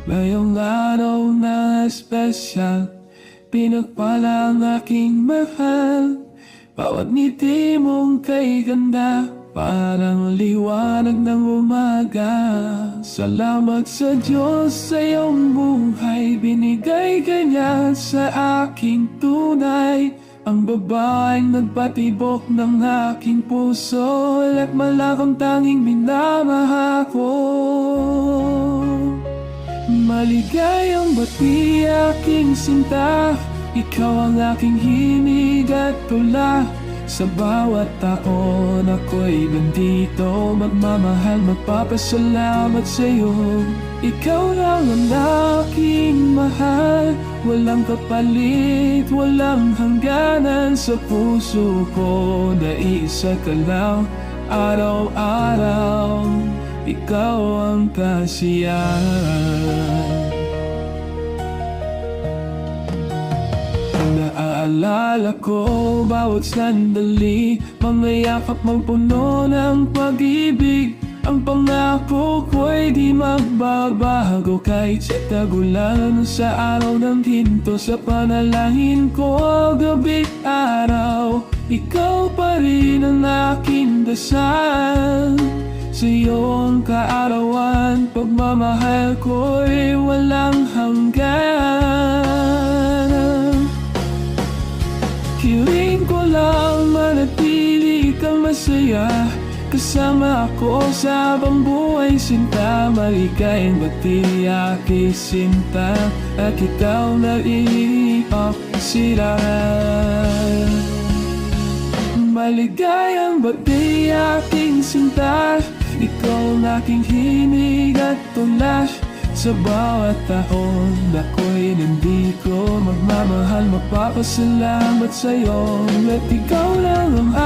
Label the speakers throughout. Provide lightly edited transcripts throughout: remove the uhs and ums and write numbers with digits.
Speaker 1: Ngayong araw na espesyal, pinagpala ang aking mahal. Bawat ngiti mong kay ganda, parang liwanag ng umaga. Salamat sa Diyos sa iyong buhay, binigay ka niya sa aking tunay. Ang babaeng nagpatibok ng aking puso, at malakang tanging minamahal ko. Maligayang bati aking sinta, ikaw ang aking himig at tula. Sa bawat taon ako'y nandito, magmamahal, magpapasalamat sa'yo. Ikaw lang ang aking mahal, walang kapalit, walang hangganan. Sa puso ko, naiisa ka lang, araw-araw, ikaw ang kasiyahan. Naaalala ko bawat sandali, mga yakap magpuno ng pag-ibig. Ang pangako ko'y di magbabago kahit sa tagulan, sa araw ng hinto. Sa panalangin ko gabi't araw, ikaw pa rin ang aking dasal. Sa iyong kaarawan, pagmamahal ko'y walang hanggan. Hiling ko lang manatili kang masaya, kasama ako sa habang buhay, sinta. Maligayang bati aking sinta, at ikaw na ipagsirahan. Maligayang bati aking sinta, ikaw ang aking himig at tula. Sa bawat taon ako'y nandito, magmamahal, magpapasalamat sa'yo. At ikaw lang ang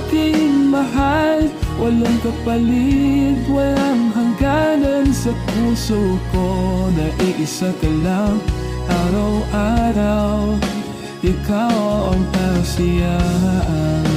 Speaker 1: aking mahal, walang kapalit, walang hangganan. Sa puso ko, naiisa ka lang, araw-araw, ikaw ang kasiyahan.